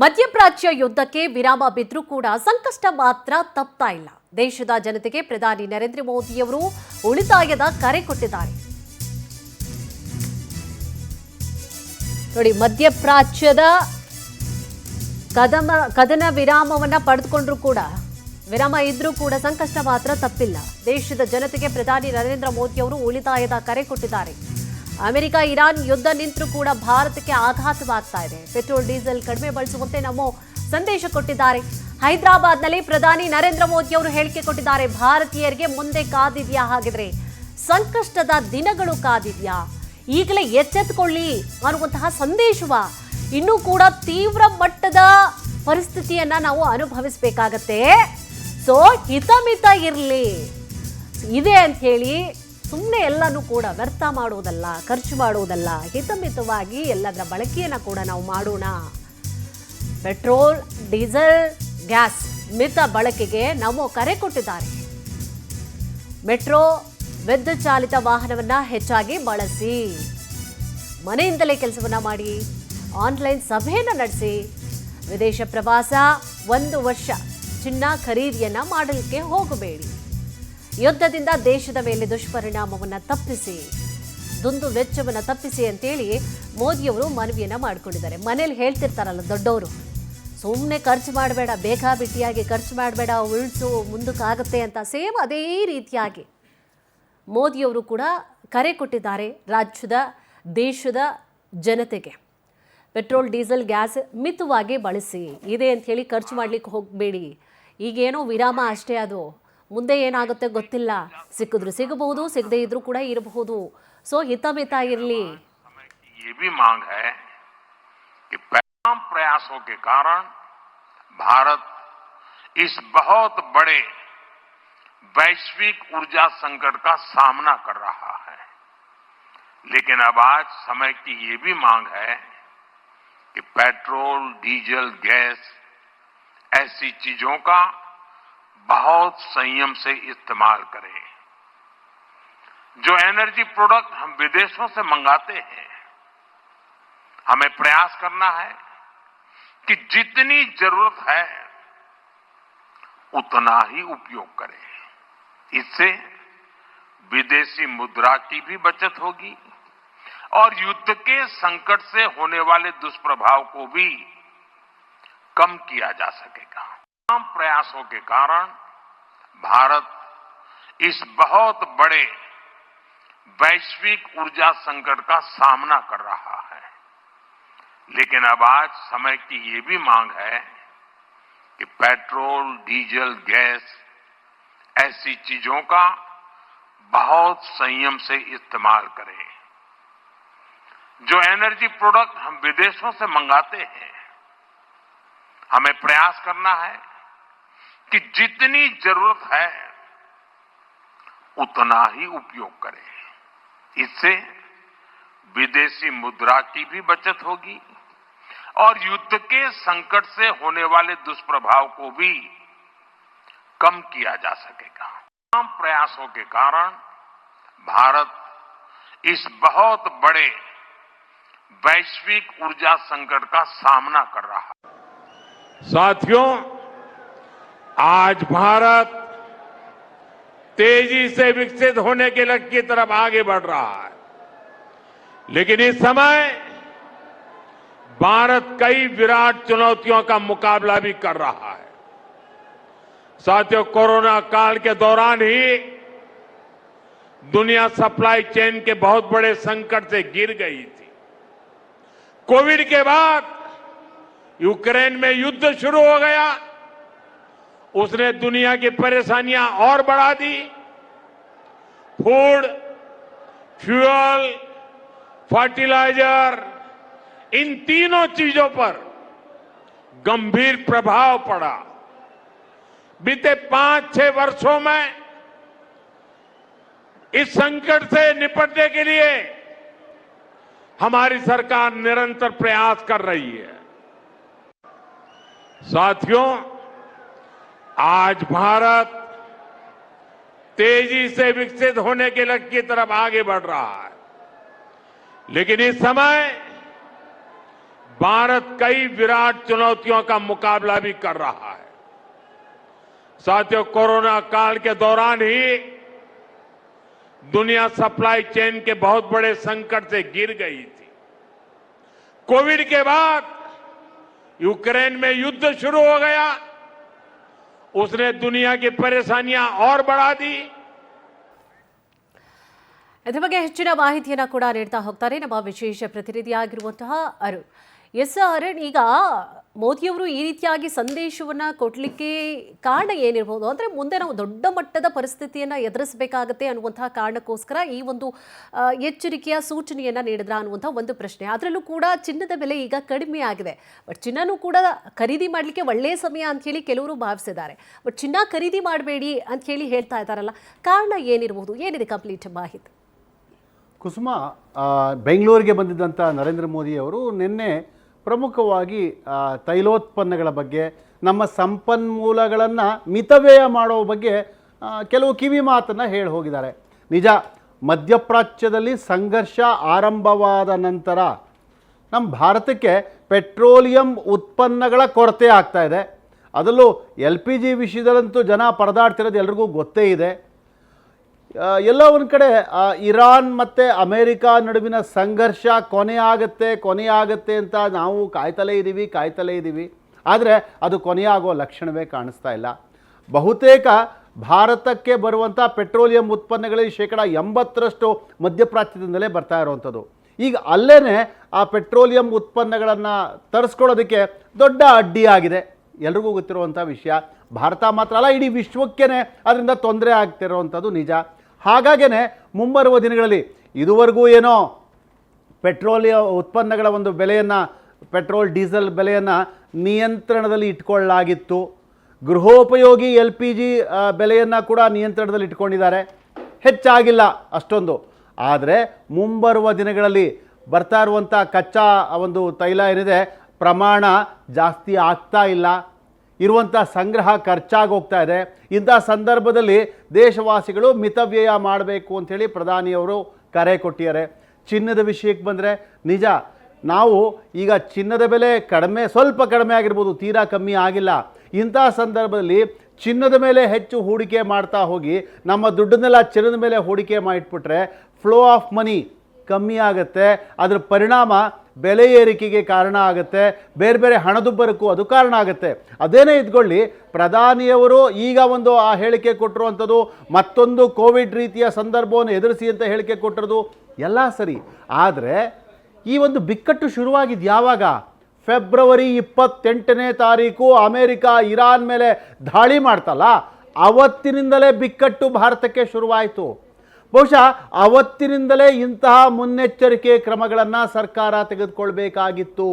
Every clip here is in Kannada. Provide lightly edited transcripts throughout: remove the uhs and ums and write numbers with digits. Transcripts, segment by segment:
ಮಧ್ಯಪ್ರಾಚ್ಯ ಯುದ್ಧಕ್ಕೆ ವಿರಾಮ ಬಿದ್ದರೂ ಕೂಡ ಸಂಕಷ್ಟ ಮಾತ್ರ ತಪ್ತಾ ಇಲ್ಲ. ದೇಶದ ಜನತೆಗೆ ಪ್ರಧಾನಿ ನರೇಂದ್ರ ಮೋದಿಯವರು ಉಳಿತಾಯದ ಕರೆ ಕೊಟ್ಟಿದ್ದಾರೆ. ನೋಡಿ, ಮಧ್ಯಪ್ರಾಚ್ಯದ ಕದನ ವಿರಾಮವನ್ನ ಪಡೆದುಕೊಂಡ್ರೂ ಕೂಡ ವಿರಾಮ ಇದ್ರೂ ಕೂಡ ಸಂಕಷ್ಟ ಮಾತ್ರ ತಪ್ಪಿಲ್ಲ. ದೇಶದ ಜನತೆಗೆ ಪ್ರಧಾನಿ ನರೇಂದ್ರ ಮೋದಿಯವರು ಉಳಿತಾಯದ ಕರೆ ಕೊಟ್ಟಿದ್ದಾರೆ. ಅಮೆರಿಕ ಇರಾನ್ ಯುದ್ಧ ನಿಂತರೂ ಕೂಡ ಭಾರತಕ್ಕೆ ಆಘಾತವಾಗ್ತಾ ಇದೆ. ಪೆಟ್ರೋಲ್ ಡೀಸೆಲ್ ಕಡಿಮೆ ಬಳಸುವಂತೆ ನಮ್ಮ ಸಂದೇಶ ಕೊಟ್ಟಿದ್ದಾರೆ. ಹೈದರಾಬಾದ್ನಲ್ಲಿ ಪ್ರಧಾನಿ ನರೇಂದ್ರ ಮೋದಿ ಅವರು ಹೇಳಿಕೆ ಕೊಟ್ಟಿದ್ದಾರೆ. ಭಾರತೀಯರಿಗೆ ಮುಂದೆ ಕಾದಿದ್ಯಾ? ಹಾಗಿದ್ರೆ ಸಂಕಷ್ಟದ ದಿನಗಳು ಕಾದಿದ್ಯಾ? ಈಗಲೇ ಎಚ್ಚೆತ್ತುಕೊಳ್ಳಿ ಅನ್ನುವಂತಹ ಸಂದೇಶವ. ಇನ್ನೂ ಕೂಡ ತೀವ್ರ ಮಟ್ಟದ ಪರಿಸ್ಥಿತಿಯನ್ನ ನಾವು ಅನುಭವಿಸಬೇಕಾಗತ್ತೆ. ಸೊ ಹಿತಮಿತ ಇರಲಿ ಇದೆ ಅಂತ ಹೇಳಿ ಸುಮ್ಮನೆ ಎಲ್ಲನೂ ಕೂಡ ವ್ಯರ್ಥ ಮಾಡುವುದಲ್ಲ, ಖರ್ಚು ಮಾಡುವುದಲ್ಲ. ಹಿತಮಿತವಾಗಿ ಎಲ್ಲದರ ಬಳಕೆಯನ್ನು ಕೂಡ ನಾವು ಮಾಡೋಣ. ಪೆಟ್ರೋಲ್, ಡೀಸೆಲ್, ಗ್ಯಾಸ್ ಮಿತ ಬಳಕೆಗೆ ನಾವು ಕರೆ ಕೊಟ್ಟಿದ್ದಾರೆ. ಮೆಟ್ರೋ, ವಿದ್ಯುತ್ ಚಾಲಿತ ವಾಹನವನ್ನು ಹೆಚ್ಚಾಗಿ ಬಳಸಿ, ಮನೆಯಿಂದಲೇ ಕೆಲಸವನ್ನ ಮಾಡಿ, ಆನ್ಲೈನ್ ಸಭೆಯನ್ನು ನಡೆಸಿ, ವಿದೇಶ ಪ್ರವಾಸ 1 ವರ್ಷ ಚಿನ್ನ ಖರೀದಿಯನ್ನ ಮಾಡಲಿಕ್ಕೆ ಹೋಗಬೇಡಿ. ಯುದ್ಧದಿಂದ ದೇಶದ ಮೇಲೆ ದುಷ್ಪರಿಣಾಮವನ್ನು ತಪ್ಪಿಸಿ, ದುಂದು ವೆಚ್ಚವನ್ನು ತಪ್ಪಿಸಿ ಅಂತೇಳಿ ಮೋದಿಯವರು ಮನವಿಯನ್ನ ಮಾಡಿಕೊಂಡಿದ್ದಾರೆ. ಮನೇಲಿ ಹೇಳ್ತಿರ್ತಾರಲ್ಲ ದೊಡ್ಡವರು, ಸುಮ್ಮನೆ ಖರ್ಚು ಮಾಡಬೇಡ, ಬೇಕಾಬಿಟ್ಟಿಯಾಗಿ ಖರ್ಚು ಮಾಡಬೇಡ, ಉಳಿಸು, ಮುಂದಕ್ಕಾಗತ್ತೆ ಅಂತ. ಸೇಮ್ ಅದೇ ರೀತಿಯಾಗಿ ಮೋದಿಯವರು ಕೂಡ ಕರೆ ಕೊಟ್ಟಿದ್ದಾರೆ ರಾಜ್ಯದ, ದೇಶದ ಜನತೆಗೆ. ಪೆಟ್ರೋಲ್, ಡೀಸೆಲ್, ಗ್ಯಾಸ್ ಮಿತವಾಗಿ ಬಳಸಿ, ಇದೆ ಅಂತ ಹೇಳಿ ಖರ್ಚು ಮಾಡಲಿಕ್ಕೆ ಹೋಗಬೇಡಿ. ಈಗೇನೋ ವಿರಾಮ ಅಷ್ಟೇ, ಅದು ಮುಂದೆ ಏನಾಗುತ್ತೆ ಗೊತ್ತಿಲ್ಲ. ಸಿಕ್ಕಿದ್ರು ಸಿಗಬಹುದು, ಸಿಗದೇ ಇದ್ರೂ ಕೂಡ ಇರಬಹುದು. सो हितमित इरली। ये भी मांग है कि तमाम प्रयासों के कारण भारत इस बहुत बड़े वैश्विक ऊर्जा संकट का सामना कर रहा है, लेकिन अब आज समय की ये भी मांग है कि पेट्रोल, डीजल, गैस ऐसी चीजों का बहुत संयम से इस्तेमाल करें। जो एनर्जी प्रोडक्ट हम विदेशों से मंगाते हैं, हमें प्रयास करना है कि जितनी जरूरत है उतना ही उपयोग करें। इससे विदेशी मुद्रा की भी बचत होगी और युद्ध के संकट से होने वाले दुष्प्रभाव को भी कम किया जा सकेगा। तमाम प्रयासों के कारण भारत इस बहुत बड़े वैश्विक ऊर्जा संकट का सामना कर रहा है, लेकिन अब आज समय की ये भी मांग है कि पेट्रोल, डीजल, गैस ऐसी चीजों का बहुत संयम से इस्तेमाल करें। जो एनर्जी प्रोडक्ट हम विदेशों से मंगाते हैं, हमें प्रयास करना है कि जितनी जरूरत है उतना ही उपयोग करें। इससे विदेशी मुद्रा की भी बचत होगी और युद्ध के संकट से होने वाले दुष्प्रभाव को भी कम किया जा सकेगा। तमाम प्रयासों के कारण भारत इस बहुत बड़े वैश्विक ऊर्जा संकट का सामना कर रहा है। साथियों, आज भारत तेजी से विकसित होने के लक्ष्य की तरफ आगे बढ़ रहा है, लेकिन इस समय भारत कई विराट चुनौतियों का मुकाबला भी कर रहा है। साथियों, कोरोना काल के दौरान ही दुनिया सप्लाई चेन के बहुत बड़े संकट से गिर गई थी। कोविड के बाद यूक्रेन में युद्ध शुरू हो गया, उसने दुनिया की परेशानियां और बढ़ा दी। फूड, फ्यूल, फर्टिलाइजर, इन तीनों चीजों पर गंभीर प्रभाव पड़ा। बीते 5-6 वर्षों में इस संकट से निपटने के लिए हमारी सरकार निरंतर प्रयास कर रही है। साथियों, आज भारत तेजी से विकसित होने के लक्ष्य की तरफ आगे बढ़ रहा है, लेकिन इस समय भारत कई विराट चुनौतियों का मुकाबला भी कर रहा है। साथियों, कोरोना काल के दौरान ही दुनिया सप्लाई चेन के बहुत बड़े संकट से गिर गई थी। कोविड के बाद यूक्रेन में युद्ध शुरू हो गया, उसने दुनिया की परेशानियां और बढ़ा दी। ಇದರ ಬಗ್ಗೆ ಹೆಚ್ಚಿನ ಮಾಹಿತಿಯನ್ನು ಕೂಡ ನೀಡ್ತಾ ಹೋಗ್ತಾರೆ ನಮ್ಮ ವಿಶೇಷ ಪ್ರತಿನಿಧಿಯಾಗಿರುವಂತಹ ಅರುಣ್. ಎಸ್ ಅರುಣ್, ಈಗ ಮೋದಿಯವರು ಈ ರೀತಿಯಾಗಿ ಸಂದೇಶವನ್ನು ಕೊಡಲಿಕ್ಕೆ ಕಾರಣ ಏನಿರ್ಬೋದು? ಅಂದರೆ ಮುಂದೆ ನಾವು ದೊಡ್ಡ ಮಟ್ಟದ ಪರಿಸ್ಥಿತಿಯನ್ನು ಎದುರಿಸಬೇಕಾಗತ್ತೆ ಅನ್ನುವಂತಹ ಕಾರಣಕ್ಕೋಸ್ಕರ ಈ ಒಂದು ಎಚ್ಚರಿಕೆಯ ಸೂಚನೆಯನ್ನು ನೀಡಿದ್ರ ಅನ್ನುವಂಥ ಒಂದು ಪ್ರಶ್ನೆ. ಅದರಲ್ಲೂ ಕೂಡ ಚಿನ್ನದ ಬೆಲೆ ಈಗ ಕಡಿಮೆ ಆಗಿದೆ. ಬಟ್ ಚಿನ್ನನೂ ಕೂಡ ಖರೀದಿ ಮಾಡಲಿಕ್ಕೆ ಒಳ್ಳೆಯ ಸಮಯ ಅಂತ ಹೇಳಿ ಕೆಲವರು ಭಾವಿಸಿದ್ದಾರೆ. ಬಟ್ ಚಿನ್ನ ಖರೀದಿ ಮಾಡಬೇಡಿ ಅಂತ ಹೇಳಿ ಹೇಳ್ತಾ ಇದ್ದಾರಲ್ಲ, ಕಾರಣ ಏನಿರ್ಬೋದು? ಏನಿದೆ ಕಂಪ್ಲೀಟ್ ಮಾಹಿತಿ? ಕುಸುಮ, ಬೆಂಗಳೂರಿಗೆ ಬಂದಿದ್ದಂಥ ನರೇಂದ್ರ ಮೋದಿಯವರು ನಿನ್ನೆ ಪ್ರಮುಖವಾಗಿ ತೈಲೋತ್ಪನ್ನಗಳ ಬಗ್ಗೆ, ನಮ್ಮ ಸಂಪನ್ಮೂಲಗಳನ್ನು ಮಿತವ್ಯಯ ಮಾಡೋ ಬಗ್ಗೆ ಕೆಲವು ಕಿವಿ ಮಾತನ್ನು ಹೇಳಿ ಹೋಗಿದ್ದಾರೆ. ನಿಜ, ಮಧ್ಯಪ್ರಾಚ್ಯದಲ್ಲಿ ಸಂಘರ್ಷ ಆರಂಭವಾದ ನಂತರ ನಮ್ಮ ಭಾರತಕ್ಕೆ ಪೆಟ್ರೋಲಿಯಂ ಉತ್ಪನ್ನಗಳ ಕೊರತೆ ಆಗ್ತಾ ಇದೆ. ಅದರಲ್ಲೂ LPG ವಿಷಯದಲ್ಲಂತೂ ಜನ ಪರದಾಡ್ತಿರೋದು ಎಲ್ರಿಗೂ ಗೊತ್ತೇ ಇದೆ. ಎಲ್ಲ ಒಂದು ಕಡೆ ಇರಾನ್ ಮತ್ತು ಅಮೇರಿಕಾ ನಡುವಿನ ಸಂಘರ್ಷ ಕೊನೆಯಾಗತ್ತೆ ಅಂತ ನಾವು ಕಾಯ್ತಲೇ ಇದ್ದೀವಿ. ಆದರೆ ಅದು ಕೊನೆಯಾಗೋ ಲಕ್ಷಣವೇ ಕಾಣಿಸ್ತಾ ಇಲ್ಲ. ಬಹುತೇಕ ಭಾರತಕ್ಕೆ ಬರುವಂಥ ಪೆಟ್ರೋಲಿಯಂ ಉತ್ಪನ್ನಗಳಲ್ಲಿ 80% ಮಧ್ಯಪ್ರಾಚ್ಯದಿಂದಲೇ ಬರ್ತಾ ಇರುವಂಥದ್ದು. ಈಗ ಅಲ್ಲೇ ಆ ಪೆಟ್ರೋಲಿಯಂ ಉತ್ಪನ್ನಗಳನ್ನು ತರಿಸ್ಕೊಳ್ಳೋದಕ್ಕೆ ದೊಡ್ಡ ಅಡ್ಡಿಯಾಗಿದೆ. ಎಲ್ರಿಗೂ ಗೊತ್ತಿರುವಂಥ ವಿಷಯ. ಭಾರತ ಮಾತ್ರ ಅಲ್ಲ, ಇಡೀ ವಿಶ್ವಕ್ಕೇ ಅದರಿಂದ ತೊಂದರೆ ಆಗ್ತಿರುವಂಥದ್ದು ನಿಜ. ಹಾಗಾಗೇ ಮುಂಬರುವ ದಿನಗಳಲ್ಲಿ ಇದುವರೆಗೂ ಏನೋ ಪೆಟ್ರೋಲಿಯಂ ಉತ್ಪನ್ನಗಳ ಒಂದು ಬೆಲೆಯನ್ನು, ಪೆಟ್ರೋಲ್ ಡೀಸೆಲ್ ಬೆಲೆಯನ್ನು ನಿಯಂತ್ರಣದಲ್ಲಿ ಇಟ್ಕೊಳ್ಳಲಾಗಿತ್ತು. ಗೃಹೋಪಯೋಗಿ LPG ಬೆಲೆಯನ್ನು ಕೂಡ ನಿಯಂತ್ರಣದಲ್ಲಿ ಇಟ್ಕೊಂಡಿದ್ದಾರೆ. ಹೆಚ್ಚಾಗಿಲ್ಲ ಅಷ್ಟೊಂದು. ಆದರೆ ಮುಂಬರುವ ದಿನಗಳಲ್ಲಿ ಬರ್ತಾ ಇರುವಂಥ ಕಚ್ಚಾ ಒಂದು ತೈಲ ಏನಿದೆ, ಪ್ರಮಾಣ ಜಾಸ್ತಿ ಆಗ್ತಾ ಇಲ್ಲ. ಇರುವಂಥ ಸಂಗ್ರಹ ಖರ್ಚಾಗಿ ಹೋಗ್ತಾ ಇದೆ. ಇಂಥ ಸಂದರ್ಭದಲ್ಲಿ ದೇಶವಾಸಿಗಳು ಮಿತವ್ಯಯ ಮಾಡಬೇಕು ಅಂಥೇಳಿ ಪ್ರಧಾನಿಯವರು ಕರೆ ಕೊಟ್ಟಿದ್ದಾರೆ. ಚಿನ್ನದ ವಿಷಯಕ್ಕೆ ಬಂದರೆ ನಿಜ, ನಾವು ಈಗ ಚಿನ್ನದ ಬೆಲೆ ಸ್ವಲ್ಪ ಕಡಿಮೆ ಆಗಿರ್ಬೋದು, ತೀರಾ ಕಮ್ಮಿ ಆಗಿಲ್ಲ. ಇಂಥ ಸಂದರ್ಭದಲ್ಲಿ ಚಿನ್ನದ ಮೇಲೆ ಹೆಚ್ಚು ಹೂಡಿಕೆ ಮಾಡ್ತಾ ಹೋಗಿ ನಮ್ಮ ದುಡ್ಡನ್ನೆಲ್ಲ ಚಿನ್ನದ ಮೇಲೆ ಹೂಡಿಕೆ ಮಾಡಿಟ್ಬಿಟ್ರೆ ಫ್ಲೋ ಆಫ್ ಮನಿ ಕಮ್ಮಿ ಆಗುತ್ತೆ. ಅದರ ಪರಿಣಾಮ ಬೆಲೆ ಏರಿಕೆಗೆ ಕಾರಣ ಆಗುತ್ತೆ, ಬೇರೆ ಬೇರೆ ಹಣದುಬ್ಬರಕ್ಕೂ ಅದು ಕಾರಣ ಆಗುತ್ತೆ. ಅದೇನೇ ಇದ್ಕೊಳ್ಳಿ, ಪ್ರಧಾನಿಯವರು ಈಗ ಒಂದು ಆ ಹೇಳಿಕೆ ಕೊಟ್ಟಿರುವಂಥದ್ದು, ಮತ್ತೊಂದು ಕೋವಿಡ್ ರೀತಿಯ ಸಂದರ್ಭವನ್ನು ಎದುರಿಸಿ ಅಂತ ಹೇಳಿಕೆ ಕೊಟ್ಟಿರೋದು ಎಲ್ಲ ಸರಿ. ಆದರೆ ಈ ಒಂದು ಬಿಕ್ಕಟ್ಟು ಶುರುವಾಗಿದ್ದು ಯಾವಾಗ? ಫೆಬ್ರವರಿ 28ನೇ ತಾರೀಕು ಅಮೇರಿಕ ಇರಾನ್ ಮೇಲೆ ದಾಳಿ ಮಾಡ್ತಲ್ಲ, ಅವತ್ತಿನಿಂದಲೇ ಬಿಕ್ಕಟ್ಟು ಭಾರತಕ್ಕೆ ಶುರುವಾಯಿತು. ಬಹುಶಃ ಅವತ್ತಿನಿಂದಲೇ ಇಂತಹ ಮುನ್ನೆಚ್ಚರಿಕೆ ಕ್ರಮಗಳನ್ನು ಸರ್ಕಾರ ತೆಗೆದುಕೊಳ್ಬೇಕಾಗಿತ್ತು.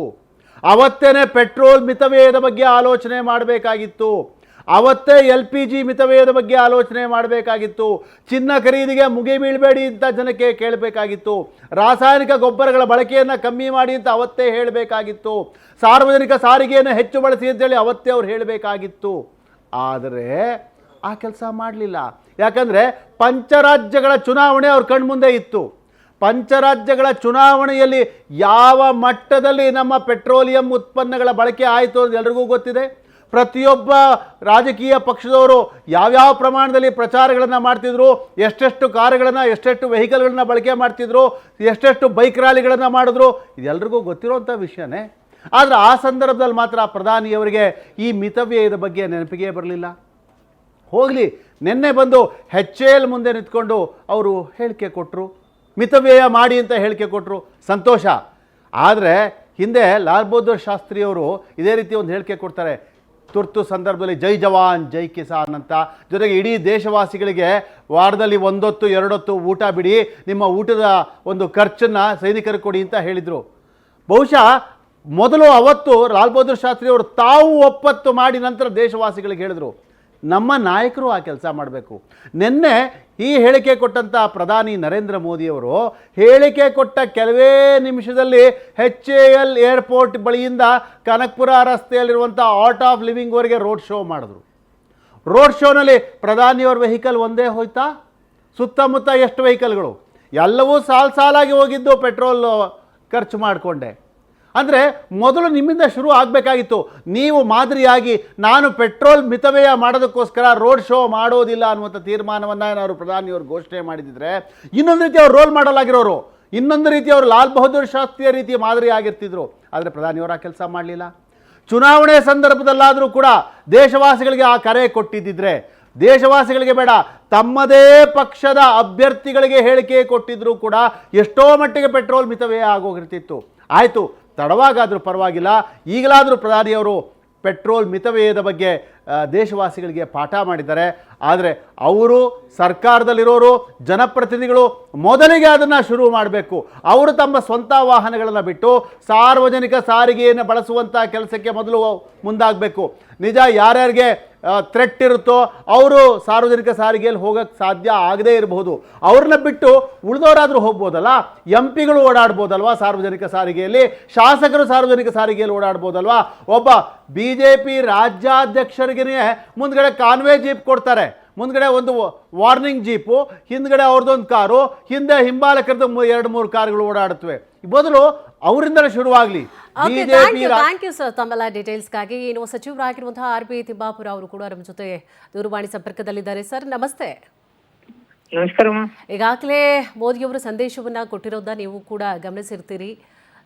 ಅವತ್ತೇ ಪೆಟ್ರೋಲ್ ಮಿತವ್ಯಯದ ಬಗ್ಗೆ ಆಲೋಚನೆ ಮಾಡಬೇಕಾಗಿತ್ತು. ಅವತ್ತೇ LPG ಮಿತವ್ಯಯದ ಬಗ್ಗೆ ಆಲೋಚನೆ ಮಾಡಬೇಕಾಗಿತ್ತು. ಚಿನ್ನ ಖರೀದಿಗೆ ಮುಗಿ ಬೀಳಬೇಡಿ ಅಂತ ಜನಕ್ಕೆ ಕೇಳಬೇಕಾಗಿತ್ತು. ರಾಸಾಯನಿಕ ಗೊಬ್ಬರಗಳ ಬಳಕೆಯನ್ನು ಕಮ್ಮಿ ಮಾಡಿ ಅಂತ ಅವತ್ತೇ ಹೇಳಬೇಕಾಗಿತ್ತು. ಸಾರ್ವಜನಿಕ ಸಾರಿಗೆಯನ್ನು ಹೆಚ್ಚು ಬಳಸಿ ಅಂತೇಳಿ ಅವತ್ತೇ ಅವ್ರು ಹೇಳಬೇಕಾಗಿತ್ತು. ಆದರೆ ಆ ಕೆಲಸ ಮಾಡಲಿಲ್ಲ. ಯಾಕಂದರೆ ಪಂಚರಾಜ್ಯಗಳ ಚುನಾವಣೆ ಅವ್ರ ಕಣ್ಮುಂದೆ ಇತ್ತು. ಪಂಚರಾಜ್ಯಗಳ ಚುನಾವಣೆಯಲ್ಲಿ ಯಾವ ಮಟ್ಟದಲ್ಲಿ ನಮ್ಮ ಪೆಟ್ರೋಲಿಯಂ ಉತ್ಪನ್ನಗಳ ಬಳಕೆ ಆಯಿತು ಅಂತ ಎಲ್ರಿಗೂ ಗೊತ್ತಿದೆ. ಪ್ರತಿಯೊಬ್ಬ ರಾಜಕೀಯ ಪಕ್ಷದವರು ಯಾವ್ಯಾವ ಪ್ರಮಾಣದಲ್ಲಿ ಪ್ರಚಾರಗಳನ್ನು ಮಾಡ್ತಿದ್ರು, ಎಷ್ಟೆಷ್ಟು ಕಾರುಗಳನ್ನು, ಎಷ್ಟೆಷ್ಟು ವೆಹಿಕಲ್ಗಳನ್ನು ಬಳಕೆ ಮಾಡ್ತಿದ್ರು, ಎಷ್ಟೆಷ್ಟು ಬೈಕ್ ರ್ಯಾಲಿಗಳನ್ನು ಮಾಡಿದ್ರು, ಇದೆಲ್ರಿಗೂ ಗೊತ್ತಿರುವಂಥ ವಿಷಯನೇ. ಆದರೆ ಆ ಸಂದರ್ಭದಲ್ಲಿ ಮಾತ್ರ ಪ್ರಧಾನಿಯವರಿಗೆ ಈ ಮಿತವ್ಯಯದ ಬಗ್ಗೆ ನೆನಪಿಗೆ ಬರಲಿಲ್ಲ. ಹೋಗಲಿ, ನಿನ್ನೆ ಬಂದು HAL ಮುಂದೆ ನಿಂತ್ಕೊಂಡು ಅವರು ಹೇಳಿಕೆ ಕೊಟ್ಟರು, ಮಿತವ್ಯಯ ಮಾಡಿ ಅಂತ ಹೇಳಿಕೆ ಕೊಟ್ಟರು, ಸಂತೋಷ. ಆದರೆ ಹಿಂದೆ ಲಾಲ್ ಬಹದ್ದೂರ್ ಶಾಸ್ತ್ರಿಯವರು ಇದೇ ರೀತಿ ಒಂದು ಹೇಳಿಕೆ ಕೊಡ್ತಾರೆ, ತುರ್ತು ಸಂದರ್ಭದಲ್ಲಿ ಜೈ ಜವಾನ್ ಜೈ ಕಿಸಾನ್ ಅಂತ. ಜೊತೆಗೆ ಇಡೀ ದೇಶವಾಸಿಗಳಿಗೆ ವಾರದಲ್ಲಿ 1 ಹೊತ್ತು 2 ಹೊತ್ತು ಊಟ ಬಿಡಿ, ನಿಮ್ಮ ಊಟದ ಒಂದು ಖರ್ಚನ್ನು ಸೈನಿಕರಿಗೆ ಕೊಡಿ ಅಂತ ಹೇಳಿದರು. ಬಹುಶಃ ಮೊದಲು ಅವತ್ತು ಲಾಲ್ ಬಹದ್ದೂರ್ ಶಾಸ್ತ್ರಿಯವರು ತಾವು ಒಪ್ಪತ್ತು ಮಾಡಿ ನಂತರ ದೇಶವಾಸಿಗಳಿಗೆ ಹೇಳಿದರು. ನಮ್ಮ ನಾಯಕರು ಆ ಕೆಲಸ ಮಾಡಬೇಕು. ನಿನ್ನೆ ಈ ಹೇಳಿಕೆ ಕೊಟ್ಟಂಥ ಪ್ರಧಾನಿ ನರೇಂದ್ರ ಮೋದಿಯವರು ಹೇಳಿಕೆ ಕೊಟ್ಟ ಕೆಲವೇ ನಿಮಿಷದಲ್ಲಿ HAL ಏರ್ಪೋರ್ಟ್ ಬಳಿಯಿಂದ ಕನಕಪುರ ರಸ್ತೆಯಲ್ಲಿರುವಂಥ ಆರ್ಟ್ ಆಫ್ ಲಿವಿಂಗ್ವರೆಗೆ ರೋಡ್ ಶೋ ಮಾಡಿದ್ರು. ರೋಡ್ ಶೋನಲ್ಲಿ ಪ್ರಧಾನಿಯವ್ರ ವೆಹಿಕಲ್ ಒಂದೇ ಹೋಯ್ತಾ? ಸುತ್ತಮುತ್ತ ಎಷ್ಟು ವೆಹಿಕಲ್ಗಳು? ಎಲ್ಲವೂ ಸಾಲಾಗಿ ಹೋಗಿದ್ದು ಪೆಟ್ರೋಲ್ ಖರ್ಚು ಮಾಡಿಕೊಂಡೆ. ಅಂದರೆ ಮೊದಲು ನಿಮ್ಮಿಂದ ಶುರು ಆಗಬೇಕಾಗಿತ್ತು. ನೀವು ಮಾದರಿಯಾಗಿ ನಾನು ಪೆಟ್ರೋಲ್ ಮಿತವ್ಯಯ ಮಾಡೋದಕ್ಕೋಸ್ಕರ ರೋಡ್ ಶೋ ಮಾಡೋದಿಲ್ಲ ಅನ್ನುವಂಥ ತೀರ್ಮಾನವನ್ನು ಏನಾದ್ರು ಪ್ರಧಾನಿಯವರು ಘೋಷಣೆ ಮಾಡಿದಿದ್ರೆ ಇನ್ನೊಂದು ರೀತಿ ಅವ್ರು ರೋಲ್ ಮಾಡಲ್ ಆಗಿರೋರು, ಇನ್ನೊಂದು ರೀತಿ ಅವರು ಲಾಲ್ ಬಹದ್ದೂರ್ ಶಾಸ್ತ್ರಿಯ ರೀತಿಯ ಮಾದರಿ ಆಗಿರ್ತಿದ್ರು. ಆದರೆ ಪ್ರಧಾನಿಯವರು ಆ ಕೆಲಸ ಮಾಡಲಿಲ್ಲ. ಚುನಾವಣೆ ಸಂದರ್ಭದಲ್ಲಾದರೂ ಕೂಡ ದೇಶವಾಸಿಗಳಿಗೆ ಆ ಕರೆ ಕೊಟ್ಟಿದ್ದಿದ್ರೆ, ದೇಶವಾಸಿಗಳಿಗೆ ಬೇಡ ತಮ್ಮದೇ ಪಕ್ಷದ ಅಭ್ಯರ್ಥಿಗಳಿಗೆ ಹೇಳಿಕೆ ಕೊಟ್ಟಿದ್ರು ಕೂಡ ಎಷ್ಟೋ ಮಟ್ಟಿಗೆ ಪೆಟ್ರೋಲ್ ಮಿತವ್ಯಯ ಆಗೋಗಿರ್ತಿತ್ತು. ಆಯಿತು, ತಡವಾಗಾದರೂ ಪರವಾಗಿಲ್ಲ, ಈಗಲಾದರೂ ಪ್ರಧಾನಿಯವರು ಪೆಟ್ರೋಲ್ ಮಿತವ್ಯಯದ ಬಗ್ಗೆ ದೇಶವಾಸಿಗಳಿಗೆ ಪಾಠ ಮಾಡಿದ್ದಾರೆ. ಆದರೆ ಅವರು ಸರ್ಕಾರದಲ್ಲಿರೋರು, ಜನಪ್ರತಿನಿಧಿಗಳು ಮೊದಲಿಗೆ ಅದನ್ನು ಶುರು ಮಾಡಬೇಕು. ಅವರು ತಮ್ಮ ಸ್ವಂತ ವಾಹನಗಳನ್ನು ಬಿಟ್ಟು ಸಾರ್ವಜನಿಕ ಸಾರಿಗೆಯನ್ನು ಬಳಸುವಂಥ ಕೆಲಸಕ್ಕೆ ಮೊದಲು ಮುಂದಾಗಬೇಕು. ನಿಜ, ಯಾರ್ಯಾರಿಗೆ ಥ್ರೆಟ್ ಇರುತ್ತೋ ಅವರು ಸಾರ್ವಜನಿಕ ಸಾರಿಗೆಯಲ್ಲಿ ಹೋಗೋಕ್ಕೆ ಸಾಧ್ಯ ಆಗದೇ ಇರಬಹುದು, ಅವ್ರನ್ನ ಬಿಟ್ಟು ಉಳಿದವರಾದರೂ ಹೋಗ್ಬೋದಲ್ಲ. ಎಂಪಿಗಳು ಓಡಾಡ್ಬೋದಲ್ವಾ ಸಾರ್ವಜನಿಕ ಸಾರಿಗೆಯಲ್ಲಿ, ಶಾಸಕರು ಸಾರ್ವಜನಿಕ ಸಾರಿಗೆಯಲ್ಲಿ ಓಡಾಡ್ಬೋದಲ್ವಾ. ಒಬ್ಬ BJP ರಾಜ್ಯಾಧ್ಯಕ್ಷರಿಗೆ ಮುಂದ್ಗಡೆ ಕಾನ್ವೆ ಜೀಪ್ ಕೊಡ್ತಾರೆ, ಮುಂದ್ಗಡೆ ಒಂದು ವಾರ್ನಿಂಗ್ ಜೀಪು, ಹಿಂದ್ಗಡೆ ಅವ್ರದ್ದೊಂದು ಕಾರು, ಹಿಂದೆ ಹಿಂಬಾಲಕರದ್ದು 2-3 ಕಾರುಗಳು ಓಡಾಡುತ್ತವೆ. ಬದಲು ಅವರಿಂದಲೇ ಶುರುವಾಗಲಿ. ಥ್ಯಾಂಕ್ ಯು ಸರ್ ತಮ್ಮೆಲ್ಲ ಡೀಟೇಲ್ಸ್ಗಾಗಿ. ಇನ್ನು ಸಚಿವರಾಗಿರುವಂತಹ RB ತಿಮ್ಮಾಪುರ ಅವರು ಕೂಡ ನಮ್ಮ ಜೊತೆ ದೂರವಾಣಿ ಸಂಪರ್ಕದಲ್ಲಿದ್ದಾರೆ. ಸರ್ ನಮಸ್ತೆ. ನಮಸ್ಕಾರ. ಈಗಾಗಲೇ ಮೋದಿಯವರು ಸಂದೇಶವನ್ನ ಕೊಟ್ಟಿರೋದನ್ನ ನೀವು ಕೂಡ ಗಮನಿಸಿರ್ತೀರಿ.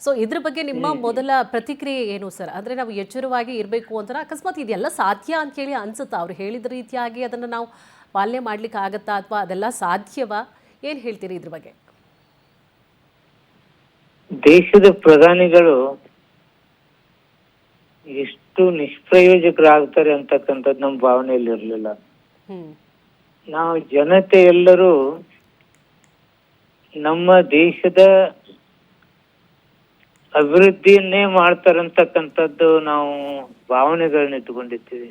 ಸೊ ಇದ್ರ ಬಗ್ಗೆ ನಿಮ್ಮ ಮೊದಲ ಪ್ರತಿಕ್ರಿಯೆ ಏನು ಸರ್? ಅಂದರೆ ನಾವು ಎಚ್ಚರವಾಗಿ ಇರಬೇಕು ಅಂತ, ಅಕಸ್ಮಾತ್ ಇದೆಲ್ಲ ಸಾಧ್ಯ ಅಂತ ಹೇಳಿ ಅನ್ಸುತ್ತಾ? ಅವ್ರು ಹೇಳಿದ ರೀತಿಯಾಗಿ ಅದನ್ನು ನಾವು ಪಾಲನೆ ಮಾಡ್ಲಿಕ್ಕೆ ಆಗತ್ತಾ, ಅಥವಾ ಅದೆಲ್ಲ ಸಾಧ್ಯವಾ? ಏನು ಹೇಳ್ತೀರಿ ಇದ್ರ ಬಗ್ಗೆ? ದೇಶದ ಪ್ರಧಾನಿಗಳು ಎಷ್ಟು ನಿಷ್ಪ್ರಯೋಜಕರಾಗ್ತಾರೆ ಅಂತಕ್ಕಂಥದ್ದು ನಮ್ಮ ಭಾವನೆಯಲ್ಲಿ ಇರಲಿಲ್ಲ. ನಾವು ಜನತೆ ಎಲ್ಲರೂ ನಮ್ಮ ದೇಶದ ಅಭಿವೃದ್ಧಿಯನ್ನೇ ಮಾಡ್ತಾರಂತಕ್ಕಂಥದ್ದು ನಾವು ಭಾವನೆಗಳನ್ನ ಇಟ್ಕೊಂಡಿರ್ತೀವಿ.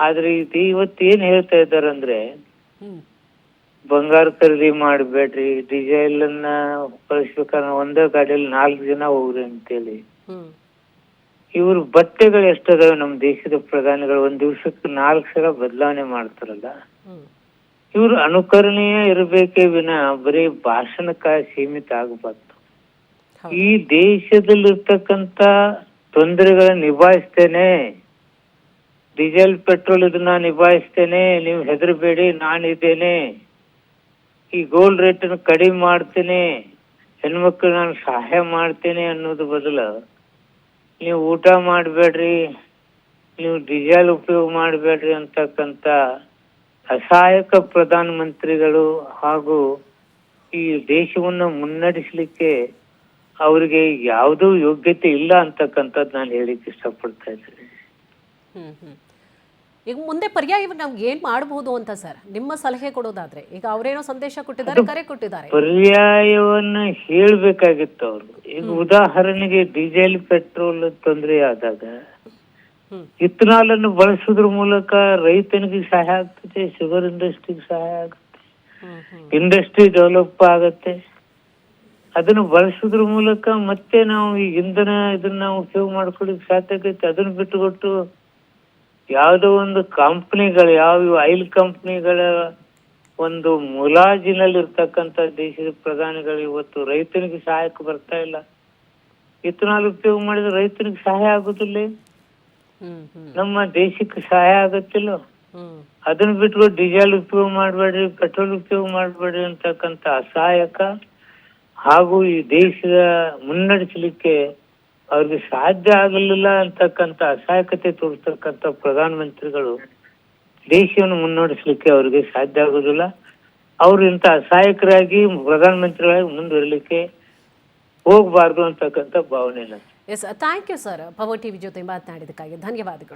ಆದ್ರೆ ಇವತ್ತು ಏನ್ ಹೇಳ್ತಾ ಇದ್ದಾರಂದ್ರೆ, ಬಂಗಾರ ಖರೀದಿ ಮಾಡಬೇಡ್ರಿ, ಡೀಸೆಲ್ ಅನ್ನ ಬಳಸ್ಬೇಕಾದ್ರೆ ಒಂದೇ ಗಾಡಿಯಲ್ಲಿ 4 ಜನ ಹೋಗ್ರಿ ಅಂತೇಳಿ. ಇವ್ರ ಬಟ್ಟೆಗಳು ಎಷ್ಟದಾವೆ ನಮ್ಮ ದೇಶದ ಪ್ರಧಾನಿಗಳು? ಒಂದ್ ದಿವ್ಸಕ್ಕೆ 4 ಸಲ ಬದಲಾವಣೆ ಮಾಡ್ತಾರಲ್ಲ. ಇವ್ರು ಅನುಕರಣೀಯ ಇರಬೇಕೇ ವಿನ ಬರೀ ಭಾಷಣಕ್ಕ ಸೀಮಿತ ಆಗಬಾರ್ದು. ಈ ದೇಶದಲ್ಲಿರ್ತಕ್ಕಂಥ ತೊಂದರೆಗಳನ್ನ ನಿಭಾಯಿಸ್ತೇನೆ, ಡೀಸೆಲ್ ಪೆಟ್ರೋಲ್ ಇದನ್ನ ನಿಭಾಯಿಸ್ತೇನೆ, ನೀವು ಹೆದರಬೇಡಿ, ನಾನಿದ್ದೇನೆ, ಈ ಗೋಲ್ಡ್ ರೇಟ್ ಅನ್ನು ಕಡಿಮೆ ಮಾಡ್ತೇನೆ, ಹೆಣ್ಮಕ್ಳು ನಾನು ಸಹಾಯ ಮಾಡ್ತೇನೆ ಅನ್ನೋದು ಬದಲು ನೀವು ಊಟ ಮಾಡಬೇಡ್ರಿ, ನೀವು ಡೀಸೆಲ್ ಉಪಯೋಗ ಮಾಡಬೇಡ್ರಿ ಅಂತಕ್ಕಂಥ ಅಸಹಾಯಕ ಪ್ರಧಾನ ಮಂತ್ರಿಗಳು ಹಾಗೂ ಈ ದೇಶವನ್ನು ಮುನ್ನಡೆಸಲಿಕ್ಕೆ ಅವರಿಗೆ ಯಾವುದೂ ಯೋಗ್ಯತೆ ಇಲ್ಲ ಅಂತಕ್ಕಂಥದ್ದು ನಾನು ಹೇಳಿಕ್ಕೆ ಇಷ್ಟಪಡ್ತಾ ಇದ್ದೀನಿ. ಈಗ ಮುಂದೆ ಪರ್ಯಾಯವಾಗಿ ನಾವು ಏನ್ ಮಾಡಬಹುದು ಅಂತ ಸರ್ ನಿಮ್ಮ ಸಲಹೆ ಕೊಡೋದಾದ್ರೆ? ಈಗ ಅವರೇನೋ ಸಂದೇಶ ಕೊಟ್ಟಿದ್ದಾರೆ, ಕರೆ ಕೊಟ್ಟಿದ್ದಾರೆ, ಪರ್ಯಾಯವನ್ನ ಹೇಳ್ಬೇಕಾಗಿತ್ತು ಅವರು. ಈಗ ಉದಾಹರಣೆಗೆ ಡೀಸೆಲ್ ಪೆಟ್ರೋಲ್ ತೊಂದರೆ ಆದಾಗ ಇಥನಾಲ್ ಅನ್ನು ಬಳಸೋದ್ರ ಮೂಲಕ ರೈತನಿಗೆ ಸಹಾಯ ಆಗ್ತದೆ, ಶುಗರ್ ಇಂಡಸ್ಟ್ರಿಗೆ ಸಹಾಯ ಆಗುತ್ತೆ, ಇಂಡಸ್ಟ್ರಿ ಡೆವಲಪ್ ಆಗತ್ತೆ. ಅದನ್ನು ಬಳಸೋದ್ರ ಮೂಲಕ ಮತ್ತೆ ನಾವು ಈ ಇಂಧನ ಇದನ್ನ ಉಪಯೋಗ ಮಾಡ್ಕೊಳ್ಳಿಕ್ಕೆ ಸಾಧ್ಯ ಆಗೈತೆ. ಅದನ್ನ ಬಿಟ್ಟುಕೊಟ್ಟು ಯಾವುದೋ ಒಂದು ಕಂಪ್ನಿಗಳು, ಯಾವ ಆಯಿಲ್ ಕಂಪ್ನಿಗಳ ಒಂದು ಮುಲಾಜಿನಲ್ಲಿ ಇರ್ತಕ್ಕಂಥ ದೇಶದ ಪ್ರಧಾನಿಗಳು ಇವತ್ತು ರೈತನಿಗೆ ಸಹಾಯಕ್ಕೆ ಬರ್ತಾ ಇಲ್ಲ. ಇಥನಾಲ್ ಉಪಯೋಗ ಮಾಡಿದ್ರೆ ರೈತನಿಗೆ ಸಹಾಯ ಆಗುದಿಲ್ಲ, ನಮ್ಮ ದೇಶಕ್ಕೆ ಸಹಾಯ ಆಗತ್ತಿಲ್ಲ. ಅದನ್ನ ಬಿಟ್ಕೊಂಡು ಡೀಸೆಲ್ ಉಪಯೋಗ ಮಾಡಬೇಡ್ರಿ, ಪೆಟ್ರೋಲ್ ಉಪಯೋಗ ಮಾಡಬೇಡ್ರಿ ಅಂತಕ್ಕಂಥ ಅಸಹಾಯಕ ಹಾಗೂ ಈ ದೇಶದ ಮುನ್ನಡೆಸಲಿಕ್ಕೆ ಅವ್ರಿಗೆ ಸಾಧ್ಯ ಆಗಲಿಲ್ಲ ಅಂತಕ್ಕಂಥ ಅಸಹಾಯಕತೆ ತೋರಿಸ್ತಕ್ಕಂಥ ಪ್ರಧಾನ ಮಂತ್ರಿಗಳು ದೇಶವನ್ನು ಮುನ್ನಡೆಸಲಿಕ್ಕೆ ಅವ್ರಿಗೆ ಸಾಧ್ಯ ಆಗೋದಿಲ್ಲ. ಅವರು ಇಂಥ ಅಸಹಾಯಕರಾಗಿ ಪ್ರಧಾನ ಮಂತ್ರಿಗಳಾಗಿ ಮುಂದುವರಲಿಕ್ಕೆ ಹೋಗಬಾರ್ದು ಅಂತಕ್ಕಂಥ ಭಾವನೆ. Yes, thank you sir. Power TV ಜೊತೆ ಮಾತನಾಡಿದಕ್ಕಾಗಿ ಧನ್ಯವಾದಗಳು.